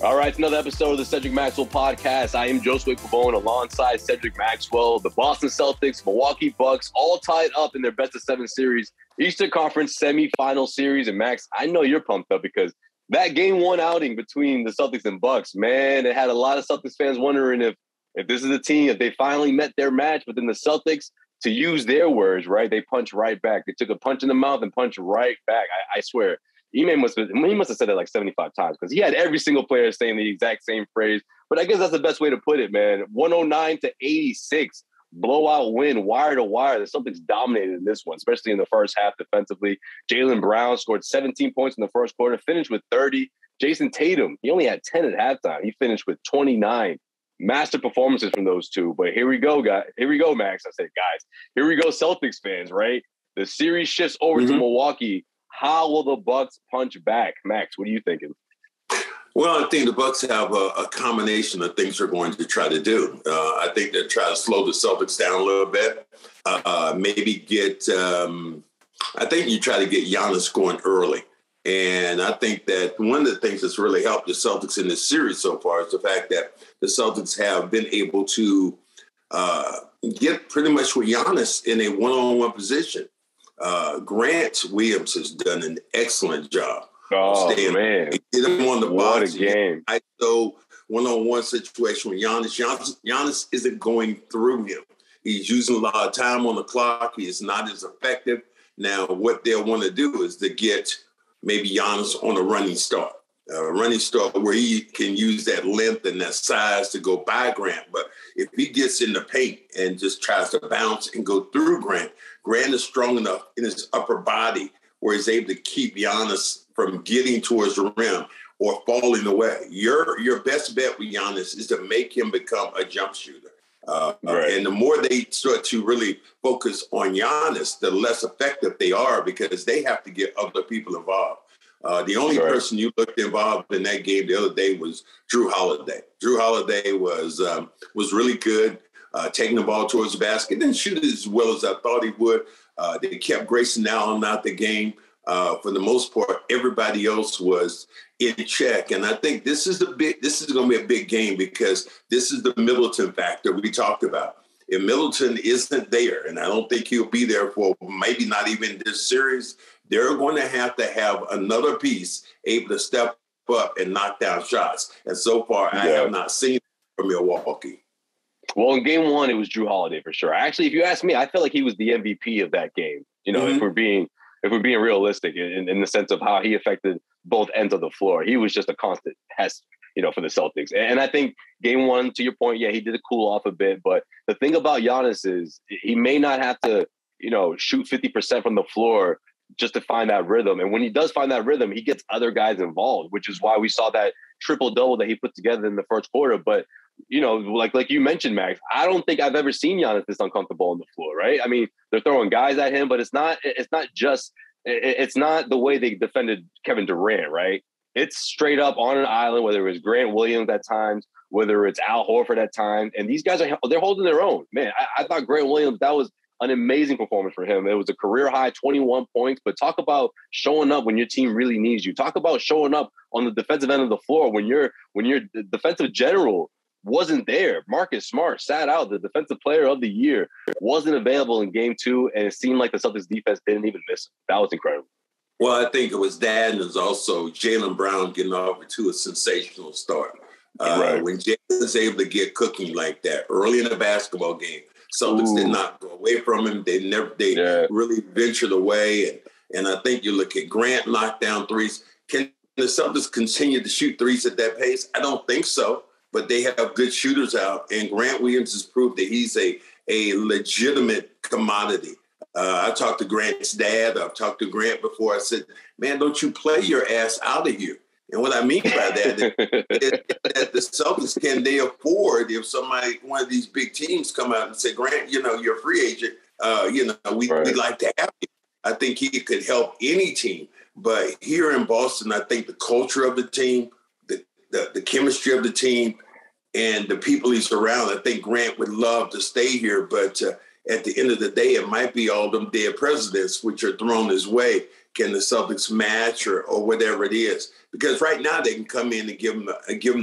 All right, it's another episode of the Cedric Maxwell Podcast. I am Josue alongside Cedric Maxwell. The Boston Celtics, Milwaukee Bucks, all tied up in their best-of-7 series, Eastern Conference semifinal series. And Max, I know you're pumped up because that Game 1 outing between the Celtics and Bucks, man, it had a lot of Celtics fans wondering if this is a team, if they finally met their match. But then the Celtics, to use their words, right, they punched right back. They took a punch in the mouth and punched right back. I swear. Ime must have said that like 75 times because he had every single player saying the exact same phrase. But I guess that's the best way to put it, man. 109-86, blowout win, wire to wire. The Celtics dominated in this one, especially in the first half defensively. Jaylen Brown scored 17 points in the first quarter, finished with 30. Jason Tatum, he only had 10 at halftime. He finished with 29. Master performances from those two. But here we go, guys. Here we go, Max. I said, guys, here we go, Celtics fans, right? The series shifts over to Milwaukee. How will the Bucks punch back? Max, what are you thinking? Well, I think the Bucks have a combination of things they're going to try to do. I think they'll try to slow the Celtics down a little bit. Maybe I think you try to get Giannis going early. And I think that one of the things that's really helped the Celtics in this series so far is the fact that the Celtics have been able to get pretty much with Giannis in a one-on-one position. Grant Williams has done an excellent job. Oh, man. Get him on the what box. A game. I know one-on-one situation with Giannis. Giannis isn't going through him. He's using a lot of time on the clock. He is not as effective. Now, what they'll want to do is to get maybe Giannis on a running start where he can use that length and that size to go by Grant. But if he gets in the paint and just tries to bounce and go through Grant is strong enough in his upper body where he's able to keep Giannis from getting towards the rim or falling away. Your best bet with Giannis is to make him become a jump shooter. Right. And the more they start to really focus on Giannis, the less effective they are because they have to get other people involved. The only person you looked involved in that game the other day was Jrue Holiday. Jrue Holiday was really good, taking the ball towards the basket. Didn't shoot as well as I thought he would. They kept Grayson Allen out the game. For the most part, everybody else was in check. And I think this is going to be a big game because this is the Middleton factor we talked about. If Middleton isn't there, and I don't think he'll be there for maybe not even this series, they're going to have another piece able to step up and knock down shots. And so far, I have not seen it from Milwaukee. Well, in Game 1, it was Jrue Holiday for sure. Actually, if you ask me, I feel like he was the MVP of that game. You know, if we're being realistic in the sense of how he affected both ends of the floor, he was just a constant pest, for the Celtics. And I think Game 1, to your point, he did cool off a bit. But the thing about Giannis is he may not have to, shoot 50% from the floor just to find that rhythm. And when he does find that rhythm, he gets other guys involved, which is why we saw that triple-double that he put together in the first quarter. But, like you mentioned, Max, I don't think I've ever seen Giannis this uncomfortable on the floor, right? I mean, they're throwing guys at him, but it's not the way they defended Kevin Durant, right? It's straight up on an island, whether it was Grant Williams at times, whether it's Al Horford at times. And these guys they're holding their own. Man, I thought Grant Williams, that was an amazing performance for him. It was a career high 21 points, but talk about showing up when your team really needs you. Talk about showing up on the defensive end of the floor when your defensive general wasn't there. Marcus Smart sat out. The defensive player of the year wasn't available in Game 2, and it seemed like the Celtics defense didn't even miss him. That was incredible. Well, I think it was that, and it was also Jaylen Brown getting off to a sensational start. When Jaylen was able to get cooking like that early in the basketball game, Celtics did not go away from him. They really ventured away. And I think you look at Grant knocked down threes. Can the Celtics continue to shoot threes at that pace? I don't think so, but they have good shooters out. And Grant Williams has proved that he's a legitimate commodity. I talked to Grant's dad. I've talked to Grant before. I said, man, don't you play your ass out of here. And what I mean by that is that the Celtics, can they afford if one of these big teams come out and say, Grant, you're a free agent. We'd like to have you. I think he could help any team. But here in Boston, I think the culture of the team, the chemistry of the team, and the people he's around, I think Grant would love to stay here. But at the end of the day, it might be all them dead presidents which are thrown his way. Can the Celtics match or whatever it is? Because right now they can come in and give him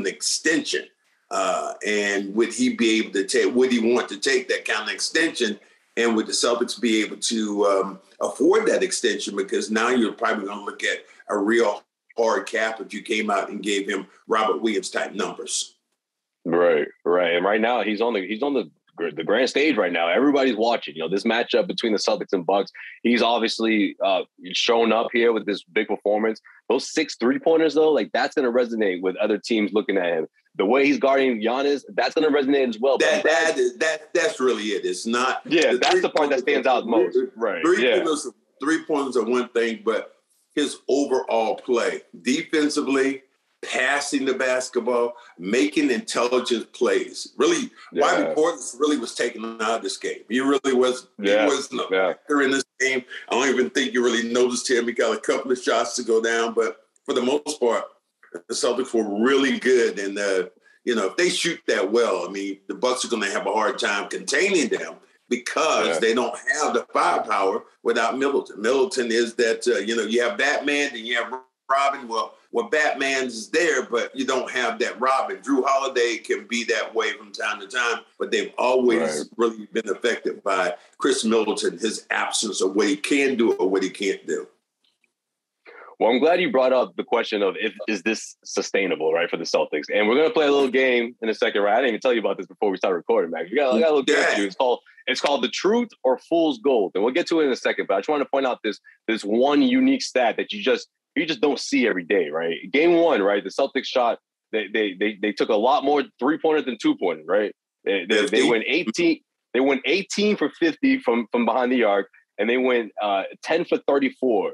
an extension. And would he be able to take? Would he want to take that kind of extension? And would the Celtics be able to afford that extension? Because now you're probably going to look at a real hard cap if you came out and gave him Robert Williams type numbers. Right. And right now he's on the grand stage right now. Everybody's watching. This matchup between the Celtics and Bucks. He's obviously shown up here with this big performance. Those 6 3-pointers though, like that's going to resonate with other teams looking at him. The way he's guarding Giannis, that's going to resonate as well. That's really it. It's not. Yeah, that's the part that stands out most. Right. Three-pointers are one thing, but his overall play, defensively, passing the basketball, making intelligent plays. Really, Bobby Portis really was taken out of this game. He really was. He wasn't a factor in this game. I don't even think you really noticed him. He got a couple of shots to go down, but for the most part, the Celtics were really good. And, if they shoot that well, I mean, the Bucks are going to have a hard time containing them because they don't have the firepower without Middleton. Middleton is that, you have Batman, then you have Robin. Well, Batman's there, but you don't have that Robin. Drew Holiday can be that way from time to time, but they've always really been affected by Chris Middleton, his absence of what he can do or what he can't do. Well, I'm glad you brought up the question of is this sustainable, right, for the Celtics? And we're going to play a little game in a second, right? I didn't even tell you about this before we started recording, Max. We got a little game to do. It's called The Truth or Fool's Gold. And we'll get to it in a second, but I just want to point out this one unique stat that you just don't see every day, right? Game 1, right, the Celtics shot, they took a lot more 3-pointers than 2-pointers, right? They went 18. They went 18 for 50 from behind the arc, and they went 10 for 34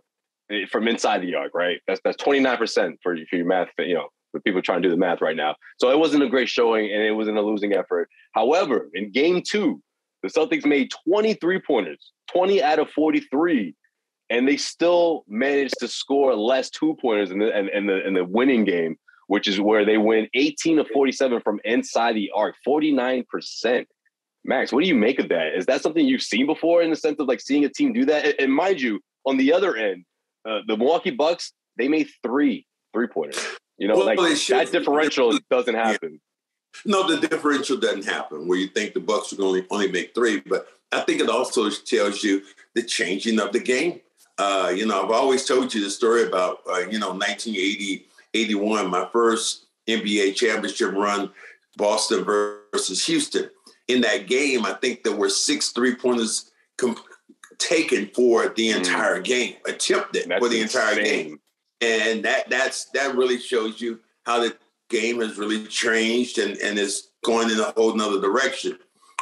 from inside the arc, right? That's 29% for your math, for people trying to do the math right now. So it wasn't a great showing, and it wasn't a losing effort. However, in Game 2, the Celtics made 23-pointers, 20 out of 43, and they still managed to score less 2-pointers in the winning game, which is where they win 18 of 47 from inside the arc, 49%. Max, what do you make of that? Is that something you've seen before in the sense of like seeing a team do that? And mind you, on the other end, the Milwaukee Bucks, they made 3-pointers. That differential doesn't happen. No, the differential doesn't happen where you think the Bucks are going to only make 3, but I think it also tells you the changing of the game. I've always told you the story about, 1980, 81, my first NBA championship run, Boston versus Houston. In that game, I think there were 6 3-pointers taken for the entire game, attempted for the entire game. And that really shows you how the game has really changed and is going in a whole nother direction.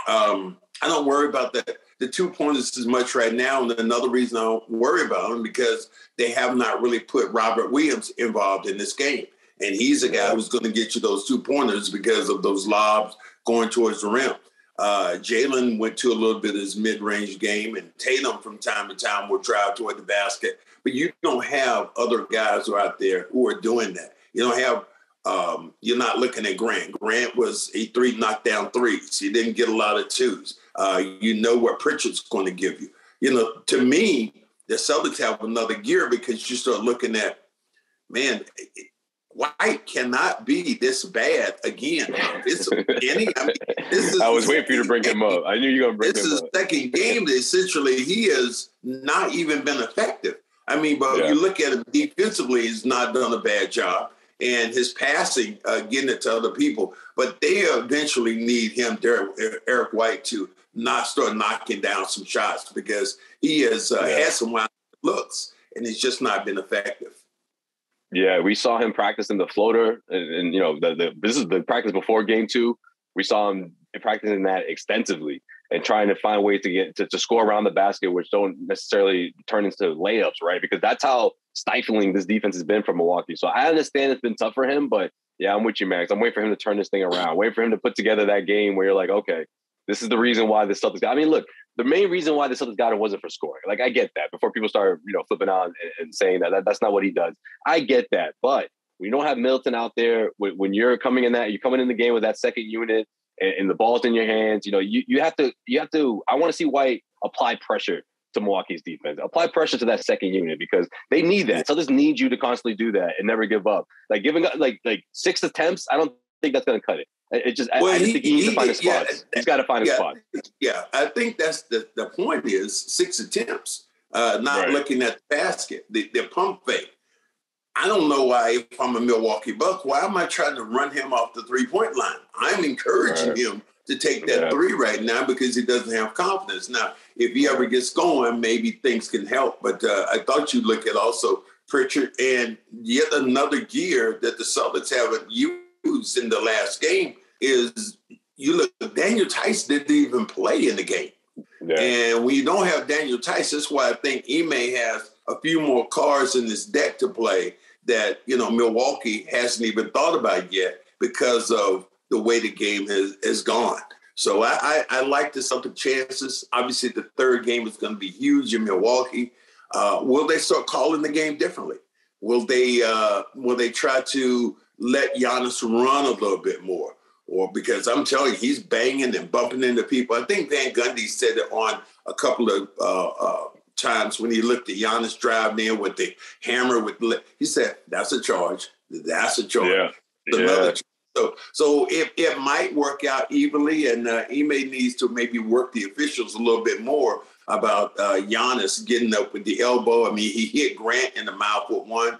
I don't worry about the 2-pointers as much right now. And another reason I don't worry about them because they have not really put Robert Williams involved in this game. And he's a guy who's going to get you those 2-pointers because of those lobs going towards the rim. Jaylen went to a little bit of his mid-range game, and Tatum from time to time will drive toward the basket. But you don't have other guys who are out there who are doing that. You don't have you're not looking at Grant. Grant was a 3 knockdown threes. He didn't get a lot of 2s. What Pritchard's going to give you. To me, the Celtics have another gear because you start looking at, man, White cannot be this bad again. It's beginning. I was waiting for you to bring him up. I knew you were going to bring him up. This is the second game that essentially he has not even been effective. But you look at him defensively, he's not done a bad job. And his passing, getting it to other people. But they eventually need him, Eric White, to not start knocking down some shots because he has had some wild looks, and he's just not been effective. Yeah, we saw him practicing the floater, and this is the practice before Game 2. We saw him practicing that extensively and trying to find ways to get to score around the basket, which don't necessarily turn into layups, right? Because that's how stifling this defense has been for Milwaukee. So I understand it's been tough for him, but yeah, I'm with you, Max. I'm waiting for him to turn this thing around. Wait for him to put together that game where you're like, okay, this is the reason why the Celtics got. Look, the main reason why the Celtics got him wasn't for scoring. Like, I get that. Before people start, flipping out and saying that's not what he does. I get that. But when you don't have Middleton out there, when you're coming in the game with that second unit, and the ball's in your hands. You have to. I want to see White apply pressure to Milwaukee's defense. Apply pressure to that second unit because they need that. Celtics need you to constantly do that and never give up. Like giving up like 6 attempts, I don't think that's going to cut it. I just think he needs to find his spots. He's got to find his spots. Yeah, I think that's the point is 6 attempts, not looking at the basket, the pump fake. I don't know why, if I'm a Milwaukee Buck, why am I trying to run him off the 3-point line? I'm encouraging him to take that 3 right now because he doesn't have confidence. Now, if he ever gets going, maybe things can help. But I thought you'd look at also Pritchard and yet another gear that the Celtics haven't used in the last game is you look, Daniel Tice didn't even play in the game. Yeah. And when you don't have Daniel Tice, that's why I think Ime has a few more cards in this deck to play that, Milwaukee hasn't even thought about yet because of the way the game has gone. So I like the Celtic chances. Obviously, the third game is going to be huge in Milwaukee. Will they start calling the game differently? Will they try to let Giannis run a little bit more? Or because I'm telling you, he's banging and bumping into people. I think Van Gundy said it on a couple of times when he looked at Giannis driving in with the hammer. He said, "That's a charge. That's a charge." Yeah. Another charge. So it might work out evenly, and Ime needs to maybe work the officials a little bit more about Giannis getting up with the elbow. I mean, he hit Grant in the mouth with one.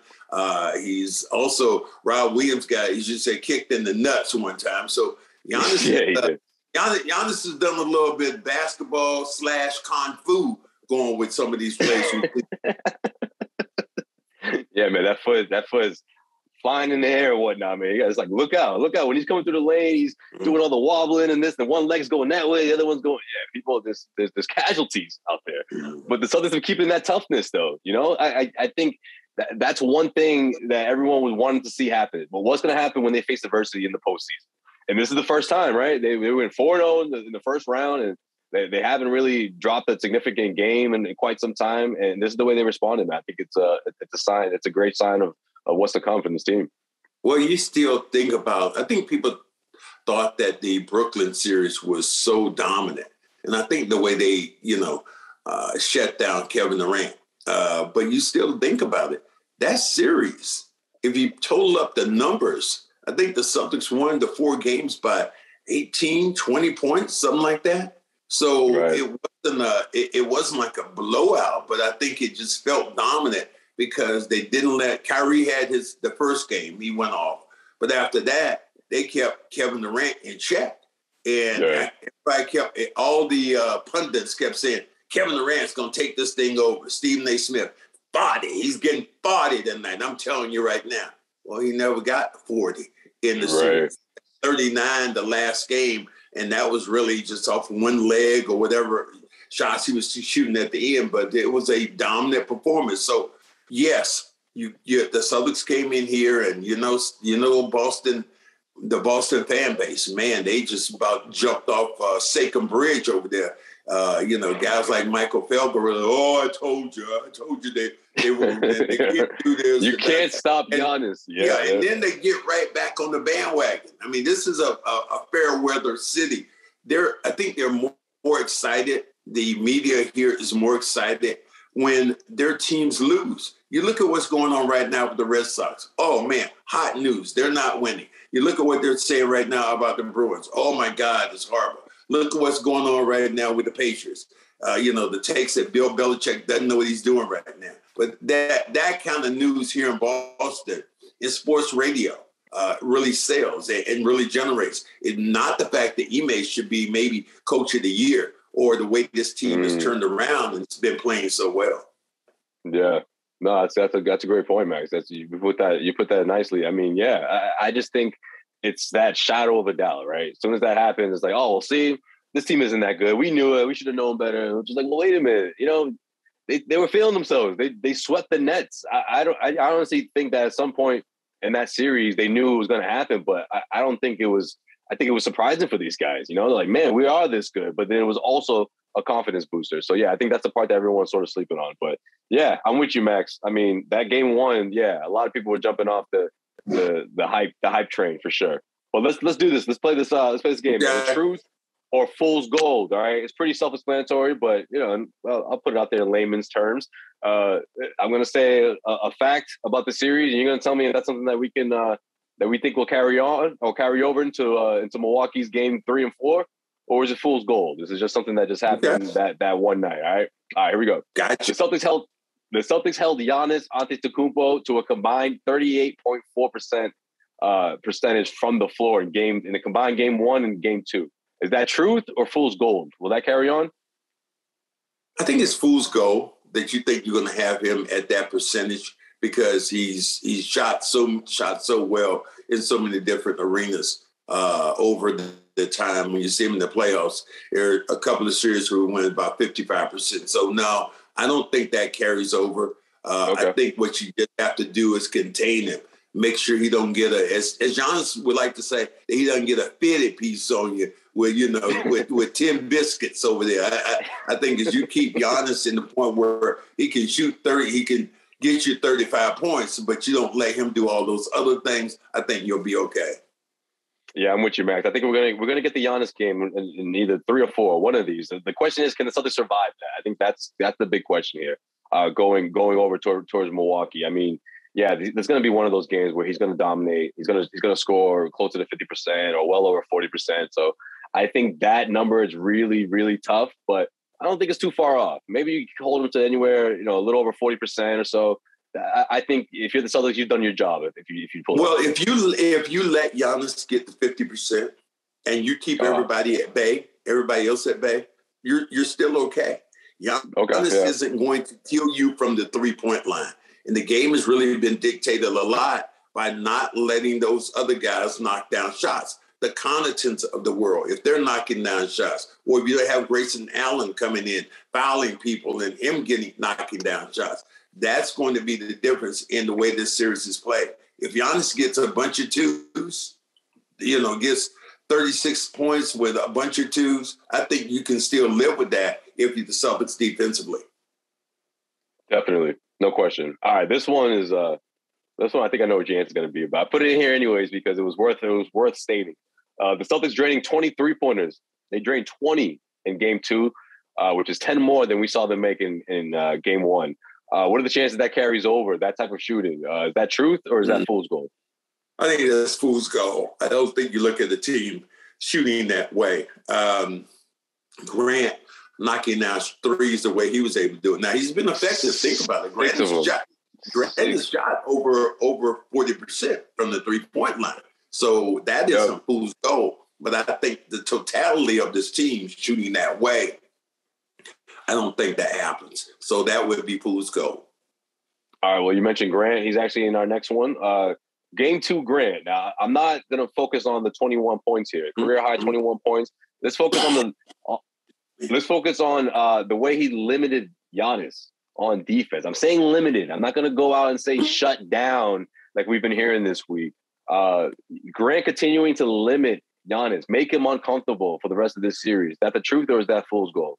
He's also Rob Williams guy. He should say kicked in the nuts one time. So Giannis, Giannis has done a little bit basketball / kung fu going with some of these plays. Yeah, man, that foot is flying in the air or whatnot, man. It's like, look out. When he's coming through the lane, he's doing all the wobbling and this, and one leg's going that way, the other one's going, people, there's casualties out there. But the Celtics are keeping that toughness, though. I think that's one thing that everyone was wanting to see happen. But what's going to happen when they face adversity in the postseason? And this is the first time, right? They went 4-0 in the first round, and they haven't really dropped a significant game in quite some time. And this is the way they responded, man. I think it's a sign. It's a great sign of what's to come from this team. Well, you still think about, I think people thought that the Brooklyn series was so dominant. And I think the way they, shut down Kevin Durant. But you still think about it. That series, if you total up the numbers, I think the Celtics won the 4 games by 18, 20 points, something like that. So it wasn't like a blowout, but I think it just felt dominant because they didn't let Kyrie had the first game. He went off. But after that, they kept Kevin Durant in check. And everybody kept, all the pundits kept saying, Kevin Durant's going to take this thing over. Stephen A. Smith, body. He's getting bodied tonight. I'm telling you right now. Well, he never got 40 in the series. 39 the last game. And that was really just off one leg or whatever shots he was shooting at the end. But it was a dominant performance. So, yes, the Celtics came in here and, Boston, the Boston fan base, man, they just about jumped off Sachem Bridge over there. Guys like Michael Felger were like, I told you they can't do this. You can't stop Giannis. And then they get right back on the bandwagon. I mean, this is a fair weather city. I think they're more excited. The media here is more excited when their teams lose. You look at what's going on right now with the Red Sox. Oh, man, hot news. They're not winning. You look at what they're saying right now about the Bruins. Oh, my God, it's horrible. Look at what's going on right now with the Patriots. The takes that Bill Belichick doesn't know what he's doing right now. But that kind of news here in Boston in sports radio really sells and really generates. It's not the fact that Ime should be maybe coach of the year or the way this team has turned around and it's been playing so well. Yeah. No, that's a great point, Max. You put that nicely. I mean, I just think it's that shadow of a doubt, right? As soon as that happens, it's like, oh, well, see, this team isn't that good. We knew it. We should have known better. It's just like, well, wait a minute. They were feeling themselves. They swept the Nets. I honestly think that at some point in that series, they knew it was going to happen, but I don't think it was. I think it was surprising for these guys. They're like, man, we are this good. But then it was also a confidence booster. So, I think that's the part that everyone's sort of sleeping on. But, I'm with you, Max. I mean, that game 1, a lot of people were jumping off the hype train for sure. Well, let's do this. Let's play this. Let's play this game. Yeah. Truth or fool's gold. All right, it's pretty self-explanatory, but well, I'll put it out there in layman's terms. I'm going to say a fact about the series, and you're going to tell me if that's something that we can that we think will carry on or carry over into Milwaukee's game 3 and 4, or is it fool's gold? This is just something that just happened that one night. All right, here we go. Gotcha. The Celtics held Giannis Antetokounmpo to a combined 38.4% percentage from the floor in the combined game 1 and game 2. Is that truth or fool's gold? Will that carry on? I think it's fool's gold that you think you're going to have him at that percentage because he's shot so well in so many different arenas over the time when you see him in the playoffs. There are a couple of series where we win about 55%. So no, I don't think that carries over. I think what you just have to do is contain him. Make sure he don't get as Giannis would like to say, that he doesn't get a fitted piece on you with 10 biscuits over there. I think as you keep Giannis in the point where he can shoot 30, he can get you 35 points, but you don't let him do all those other things, I think you'll be okay. Yeah, I'm with you, Max. I think we're gonna get the Giannis game in either 3 or 4, one of these. The question is, can the Celtics survive that? I think that's the big question here. Going over towards Milwaukee. I mean, yeah, there's going to be one of those games where he's going to dominate. He's going to score close to the 50% or well over 40%. So I think that number is really, really tough, but I don't think it's too far off. Maybe you can hold him to anywhere, a little over 40% or so. I think if you're the Celtics, you've done your job. If you pull. Well, if you let Giannis get to 50% and you keep everybody at bay, everybody else at bay, you're still okay. Giannis isn't going to kill you from the 3-point line. And the game has really been dictated a lot by not letting those other guys knock down shots. The Connaughtons of the world, if they're knocking down shots, or if you have Grayson Allen coming in, fouling people and him knocking down shots, that's going to be the difference in the way this series is played. If Giannis gets a bunch of twos, gets 36 points with a bunch of twos, I think you can still live with that if you're the Celtics defensively. Definitely. No question. All right, this one I think I know what your answer is going to be about. I put it in here anyways because it was worth stating. The Celtics draining 20 3-pointers. They drained 20 in game 2, which is 10 more than we saw them make in game 1. What are the chances that carries over, that type of shooting? Is that truth or is that fool's gold? I think that's fool's gold. I don't think you look at the team shooting that way. Grant knocking down threes the way he was able to do it. Now, he's been effective. Think about it. Grant has shot over 40% from the 3-point line. So that is some fool's gold. But I think the totality of this team shooting that way, I don't think that happens. So that would be fool's gold. All right, well, you mentioned Grant. He's actually in our next one. Game 2, Grant. Now, I'm not going to focus on the 21 points here. Career high 21 points. Let's focus on the way he limited Giannis on defense. I'm saying limited. I'm not going to go out and say shut down like we've been hearing this week. Grant continuing to limit Giannis, make him uncomfortable for the rest of this series. Is that the truth or is that fool's gold?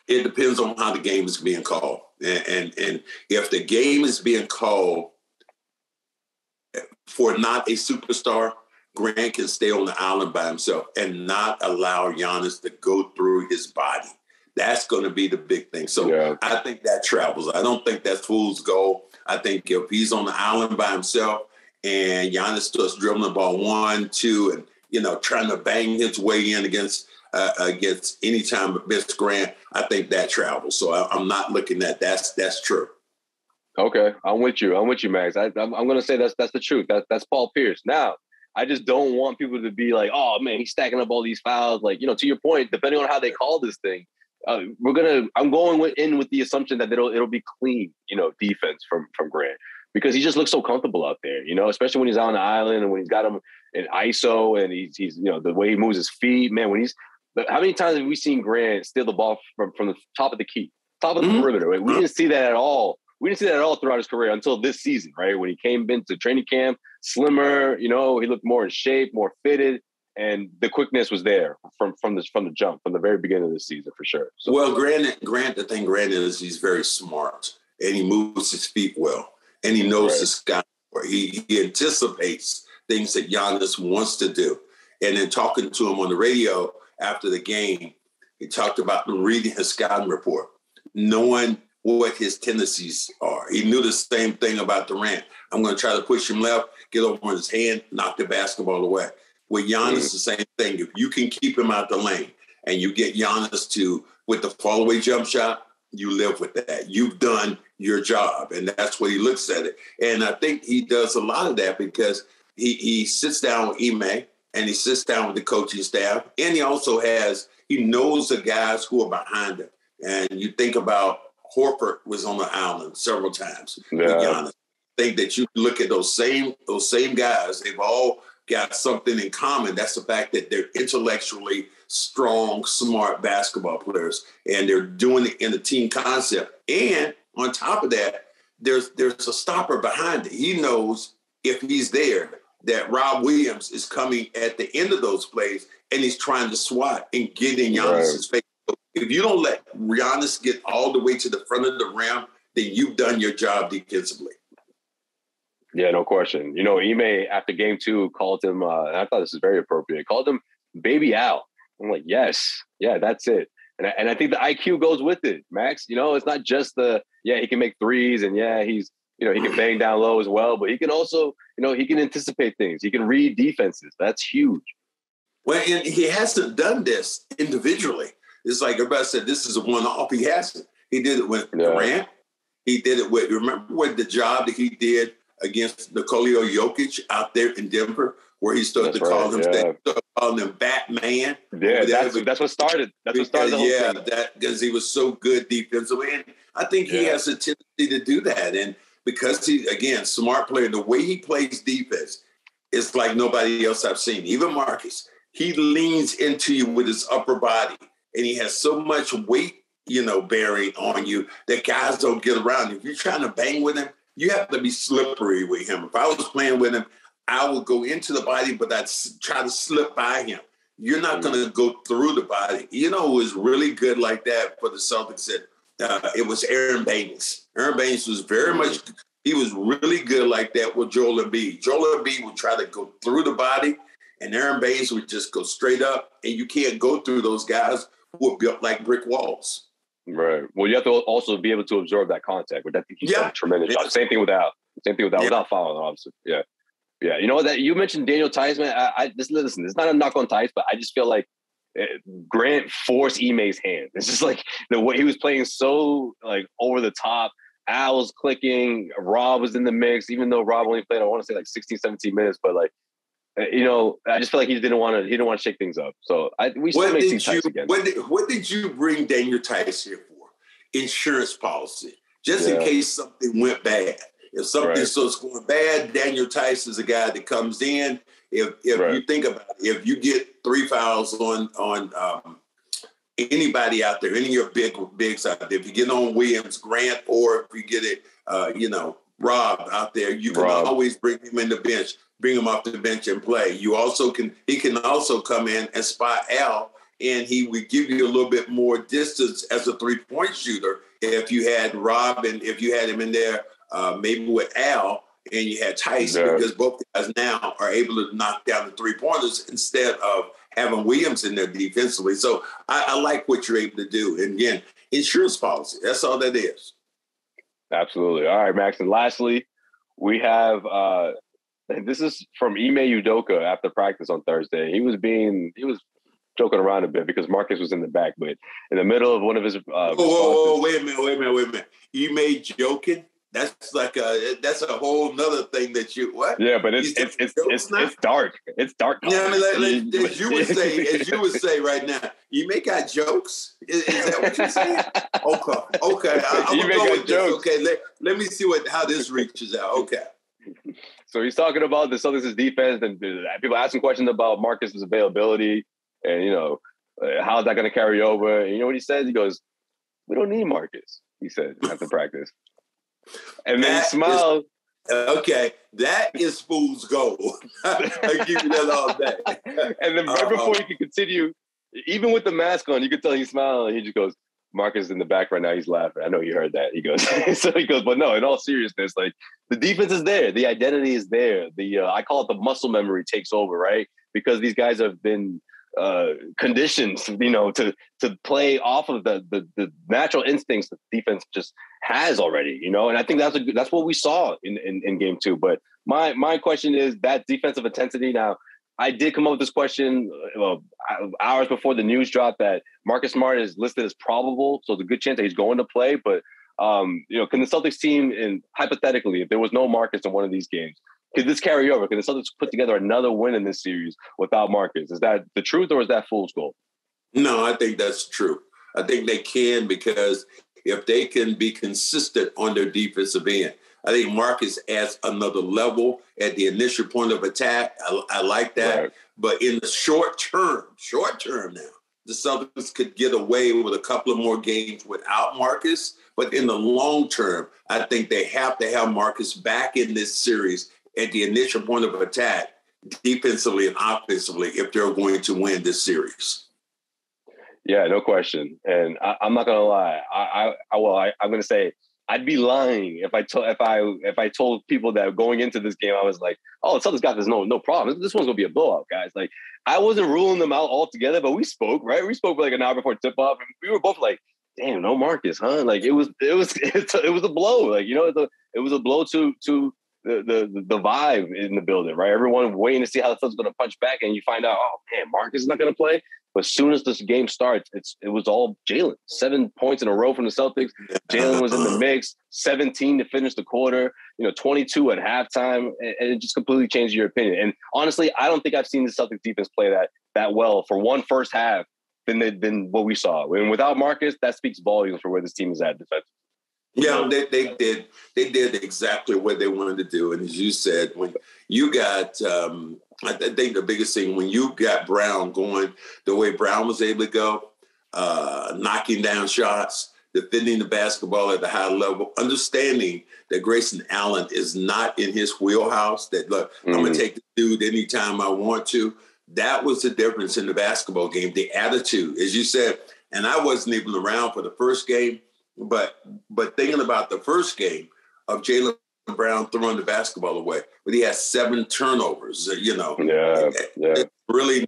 It depends on how the game is being called. And if the game is being called for not a superstar, Grant can stay on the island by himself and not allow Giannis to go through his body. That's going to be the big thing. So I think that travels. I don't think that's fool's gold. I think if he's on the island by himself and Giannis starts dribbling the ball 1, 2, and trying to bang his way in against any time but Miss Grant, I think that travels. So I'm not looking at that's true. Okay, I'm with you, Max. I'm going to say that's the truth. That's Paul Pierce. Now, I just don't want people to be like, oh man, he's stacking up all these fouls. Like, to your point, depending on how they call this thing, I'm going in with the assumption that it'll be clean, defense from Grant, because he just looks so comfortable out there, especially when he's out on the island and when he's got him in ISO and he's the way he moves his feet, man. How many times have we seen Grant steal the ball from the top of the key, top of the perimeter? Right? We didn't see that at all. We didn't see that at all throughout his career until this season, right? When he came into training camp, slimmer, he looked more in shape, more fitted, and the quickness was there from the jump, from the very beginning of the season, for sure. So, well, Grant, the thing Grant is, he's very smart, and he moves his feet well, and he knows the sky. He anticipates things that Giannis wants to do. And then talking to him on the radio after the game, he talked about reading his scouting report, knowing what his tendencies are. He knew the same thing about Durant. I'm going to try to push him left, get over on his hand, knock the basketball away. With Giannis, the same thing. If you can keep him out the lane and you get Giannis to, with the fall-away jump shot, you live with that. You've done your job, and that's what he looks at it. And I think he does a lot of that because he sits down with Ime and he sits down with the coaching staff, and he knows the guys who are behind him. And you think about Horford was on the island several times with Giannis. I think that you look at those same guys, they've all got something in common. That's the fact that they're intellectually strong, smart basketball players, and they're doing it in a team concept. And on top of that, there's a stopper behind it. He knows if he's there that Rob Williams is coming at the end of those plays, and he's trying to swat and get in Giannis's face. If you don't let Giannis get all the way to the front of the rim, then you've done your job defensively. Yeah, no question. You know, Ime, after game 2, called him, and I thought this was very appropriate, called him Baby Al. I'm like, yes, yeah, that's it. And I think the IQ goes with it, Max. You know, it's not just he can make threes, and he's, he can bang down low as well, but he can also, he can anticipate things. He can read defenses. That's huge. Well, and he hasn't done this individually. It's like everybody said, this is a one-off. He hasn't. He did it with Durant. He did it with, remember what the job that he did against Nikola Jokic out there in Denver, where he started calling him Batman. Yeah, that's what started. That's what started the whole thing. Because he was so good defensively. And I think he has a tendency to do that. And because he, again, smart player, the way he plays defense is like nobody else I've seen. Even Marcus, he leans into you with his upper body, and he has so much weight, bearing on you that guys don't get around. If you're trying to bang with him, you have to be slippery with him. If I was playing with him, I would go into the body, but I'd try to slip by him. You're not going to go through the body. Who was really good like that for the Celtics? It was Aaron Baines. Aaron Baines was he was really good like that with Joel Embiid. Joel Embiid would try to go through the body, and Aaron Baines would just go straight up, and you can't go through those guys who are built like brick walls. Right. Well, you have to also be able to absorb that contact, which I think he's done a tremendous job. Same thing without without fouling, obviously. Yeah. Yeah. You know that you mentioned Daniel Tice, man. Listen, it's not a knock on Tice, but I just feel like Grant forced Ime's hand. It's just like the way he was playing so like over the top. Al was clicking. Rob was in the mix, even though Rob only played, I want to say like 16, 17 minutes, but like, I just feel like he didn't want to shake things up. So we still may see Tice again. What did you bring Daniel Tice here for? Insurance policy, just in case something went bad. If something starts going bad, Daniel Tice is a guy that comes in. If you think about it, if you get 3 fouls on anybody out there, any of your bigs out there, if you get on Williams, Grant, or if you get it, Rob out there, you can always bring him in the bench. Bring him off the bench and play. He can also come in and spot Al, and he would give you a little bit more distance as a 3-point shooter if you had Rob and if you had him in there, maybe with Al, and you had Tice, because both guys now are able to knock down the 3-pointers instead of having Williams in there defensively. So I like what you're able to do. And again, insurance policy, that's all that is. Absolutely. All right, Max. And lastly, we have this is from Ime Udoka after practice on Thursday. He was joking around a bit because Marcus was in the back, but in the middle of one of his wait a minute. Ime joking? That's a whole nother thing that you what? Yeah, but it's dark. It's dark. Yeah, I mean, as you would say right now, Ime got jokes. Is that what you're saying? Okay. I'm gonna go with jokes. Okay, let me see how this reaches out. Okay. So he's talking about the Celtics' defense, and people asking questions about Marcus's availability, and how is that going to carry over? And you know what he says? He goes, "We don't need Marcus," he said after practice, and then he smiled. Okay, that is fool's gold. I give you that all day. And then right before he could continue, even with the mask on, you could tell he's smiling. He just goes, Marcus is in the back right now. He's laughing. I know you heard that. He goes, but no, in all seriousness, like the defense is there. The identity is there. I call it the muscle memory takes over, right? because these guys have been conditioned, to play off of the natural instincts that defense just has already, And I think that's what we saw in game 2. But my question is that defensive intensity. Now, I did come up with this question hours before the news dropped that Marcus Smart is listed as probable, so there's a good chance that he's going to play. But can the Celtics team, and hypothetically, if there was no Marcus in one of these games, could this carry over? Can the Celtics put together another win in this series without Marcus? Is that the truth, or is that fool's gold? No, I think that's true. I think they can, because if they can be consistent on their defensive end, I think Marcus adds another level at the initial point of attack. I like that. Right. But in the short term now, the Celtics could get away with a couple of more games without Marcus. But in the long term, I think they have to have Marcus back in this series at the initial point of attack, defensively and offensively, if they're going to win this series. Yeah, no question. And I'm not gonna lie. I'm gonna say I'd be lying if I told people that going into this game I was like, oh, the Celtics got this no problem. This one's gonna be a blowout, guys. Like, I wasn't ruling them out altogether, but we spoke, right? We spoke for like an hour before tip off, and we were both like, damn, no Marcus, huh? Like it was a blow. Like, it was a blow to the vibe in the building, right? Everyone waiting to see how the Celtics going to punch back, and you find out, oh man, Marcus is not going to play. But as soon as this game starts, it was all Jaylen. 7 points in a row from the Celtics. Jaylen was in the mix. 17 to finish the quarter. 22 at halftime, and it just completely changed your opinion. And honestly, I don't think I've seen the Celtics defense play that well for one first half than what we saw. And without Marcus, that speaks volumes for where this team is at defensively. Yeah, they did exactly what they wanted to do. And as you said, when you got, I think the biggest thing, when you got Brown going the way Brown was able to go, knocking down shots, defending the basketball at the high level, understanding that Grayson Allen is not in his wheelhouse, that, look, I'm going to take the dude anytime I want to. That was the difference in the basketball game, the attitude, as you said. And I wasn't even around for the first game. But thinking about the first game of Jaylen Brown throwing the basketball away, but he has 7 turnovers, really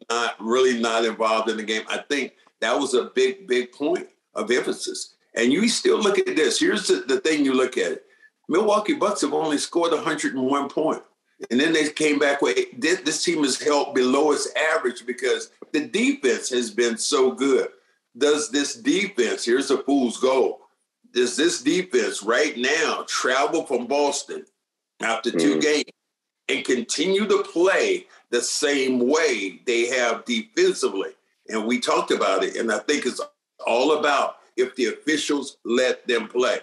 not involved in the game. I think that was a big point of emphasis. And you still look at this. Here's the thing you look at. Milwaukee Bucks have only scored 101 points. And then they came back with, this team is held below its average because the defense has been so good. Does this defense, here's a fool's goal, does this defense right now travel from Boston after 2 games and continue to play the same way they have defensively? And we talked about it, and I think it's all about if the officials let them play.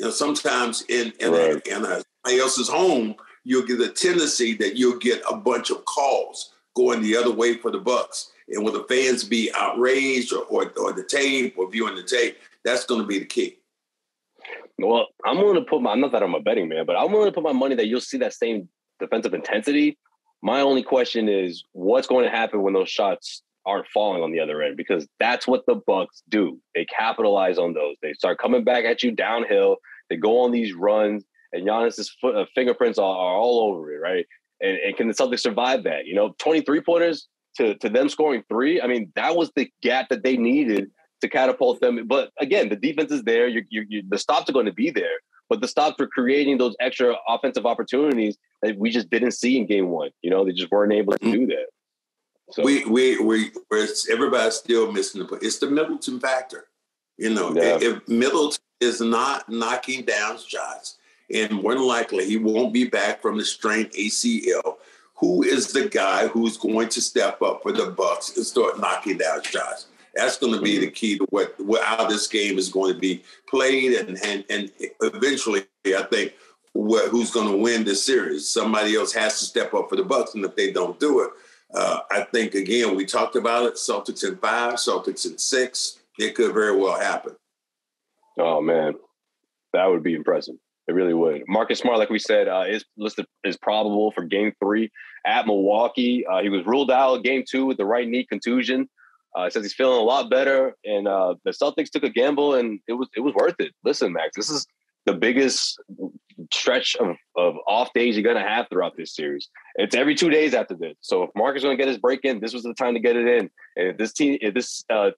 Sometimes in somebody else's home, you'll get a tendency that you'll get a bunch of calls going the other way for the Bucks. And will the fans be outraged or the tape or viewing the tape? That's going to be the key. Well, I'm willing to put not that I'm a betting man, but I'm willing to put my money that you'll see that same defensive intensity. My only question is what's going to happen when those shots aren't falling on the other end, because that's what the Bucks do. They capitalize on those. They start coming back at you downhill. They go on these runs, and Giannis's fingerprints are all over it, right? And can the Celtics survive that? 23-pointers to them scoring 3. I mean, that was the gap that they needed to catapult them. But again, the defense is there. The stops are going to be there, but the stops were creating those extra offensive opportunities that we just didn't see in game 1. They just weren't able to do that. So everybody's still missing the point. It's the Middleton factor. If Middleton is not knocking down shots, and more than likely he won't be back from the strained ACL, who is the guy who's going to step up for the Bucks and start knocking down shots? That's going to be the key to how this game is going to be played, and eventually, I think, who's going to win this series. Somebody else has to step up for the Bucks, and if they don't do it, I think, again, we talked about it, Celtics in 5, Celtics in 6. It could very well happen. Oh, man. That would be impressive. It really would. Marcus Smart, like we said, is listed as probable for game 3 at Milwaukee. He was ruled out game 2 with the right knee contusion. Says he's feeling a lot better, and the Celtics took a gamble, and it was worth it. Listen, Max, this is the biggest stretch of off days you're going to have throughout this series. It's every 2 days after this. So if Marcus is going to get his break in, this was the time to get it in. And if this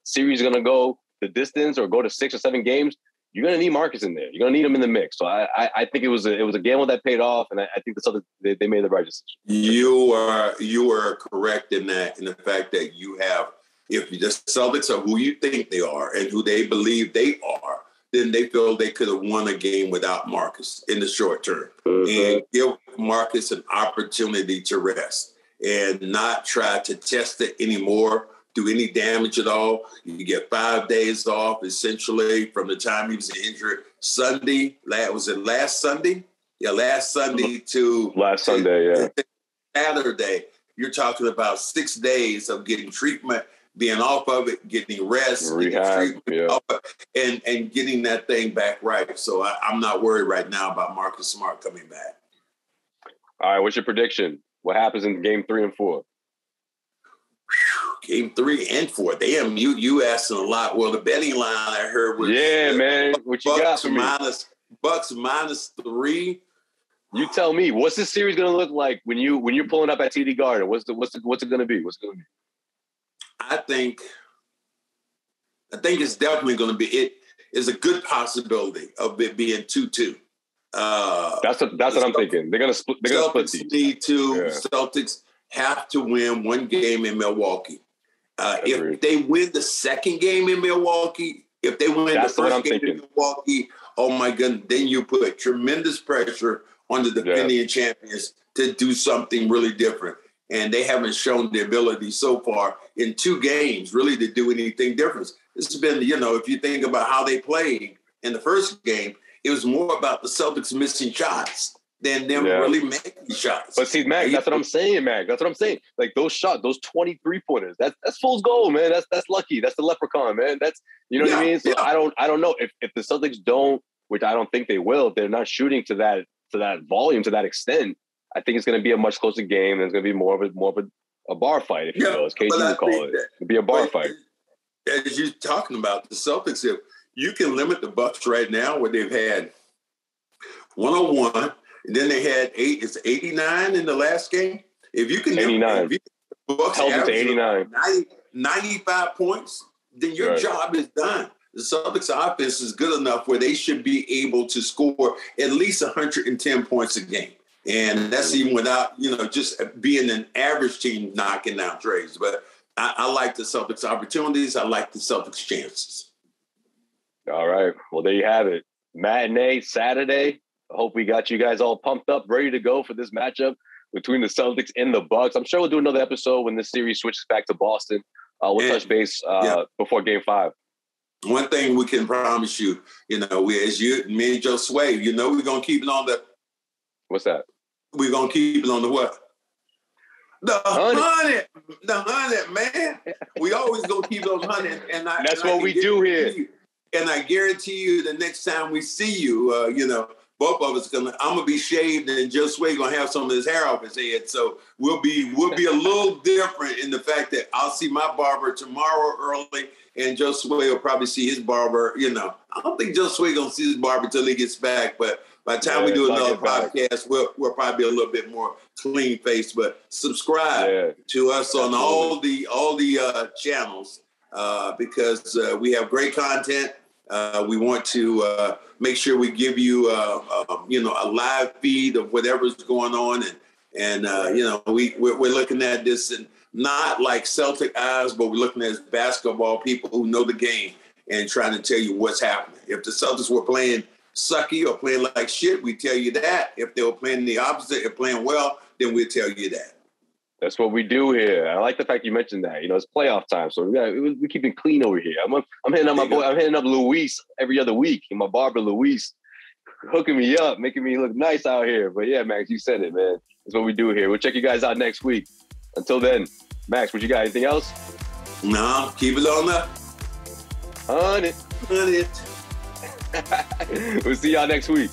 series is going to go the distance or go to 6 or 7 games, you're going to need Marcus in there. You're going to need him in the mix. So I think it was a gamble that paid off, and I think they made the right decision. You are correct in that, in the fact that you have, if the Celtics are who you think they are and who they believe they are, then they feel they could have won a game without Marcus in the short term. And give Marcus an opportunity to rest and not try to test it anymore, do any damage at all. You get 5 days off, essentially, from the time he was injured. Sunday, was it last Sunday? Yeah, last Sunday to... Last Sunday, yeah. Saturday, you're talking about 6 days of getting treatment, being off of it, getting rest, rehab, and getting that thing back right. So I'm not worried right now about Marcus Smart coming back. All right, what's your prediction? What happens in game 3 and 4? Game 3 and 4. Damn, you asking a lot. Well, the betting line I heard was man. What you got for me? Bucks -3. You tell me. What's this series going to look like when you're pulling up at TD Garden? What's it going to be? What's it going to be? I think it's definitely going to be. It is a good possibility of it being 2-2. That's what I'm thinking. They're going to split. They're going to split these. Celtics have to win one game in Milwaukee. If they win the second game in Milwaukee, if they win the first game in Milwaukee, oh my goodness, then you put tremendous pressure on the defending champions to do something really different. And they haven't shown the ability so far in 2 games really to do anything different. This has been, if you think about how they played in the first game, it was more about the Celtics missing shots than them really making shots. But see, Mac, that's what I'm saying, Mac. That's what I'm saying. Like those shots, those 23-pointers, that's fool's gold, man. That's lucky. That's the leprechaun, man. That's, you know what I mean? So I don't know if the Celtics don't, which I don't think they will, if they're not shooting to that volume, to that extent, I think it's going to be a much closer game, and it's going to be more of a bar fight, if you will, as KG would call it. It'll be a bar fight. As you're talking about the Celtics, if you can limit the Bucks right now, where they've had 101, and then they had 89 in the last game. If you can 89, Bucks held it to 89, 95 points, then your job is done. The Celtics offense is good enough where they should be able to score at least 110 points a game. And that's even without, just being an average team knocking down trades. But I like the Celtics opportunities. I like the Celtics chances. All right. Well, there you have it. Matinee Saturday. I hope we got you guys all pumped up, ready to go for this matchup between the Celtics and the Bucks. I'm sure we'll do another episode when this series switches back to Boston. We'll touch base before Game 5. One thing we can promise you, me and Josue, we're going to keep it on the... What's that? We're going to keep it on the what? The 100. The 100, man. We always going to keep it on 100. That's what we do here. And I guarantee you the next time we see you, both of us I'm gonna be shaved, and Josue gonna have some of his hair off his head. So we'll be a little different in the fact that I'll see my barber tomorrow early, and Josue will probably see his barber. I don't think Josue gonna see his barber until he gets back. But by the time we do another podcast, we'll probably be a little bit more clean faced. But subscribe to us on all the channels because we have great content. We want to make sure we give you, a live feed of whatever's going on, and we're looking at this and not like Celtic eyes, but we're looking at basketball people who know the game and trying to tell you what's happening. If the Celtics were playing sucky or playing like shit, we tell you that. If they were playing the opposite and playing well, then we'll tell you that. That's what we do here. I like the fact you mentioned that. It's playoff time, so we keep it clean over here. I'm hitting up my boy. I'm hitting up Luis every other week. And my barber Luis hooking me up, making me look nice out here. But yeah, Max, you said it, man. That's what we do here. We'll check you guys out next week. Until then, Max, what you got? Anything else? No, keep it on the 100. 100. We'll see y'all next week.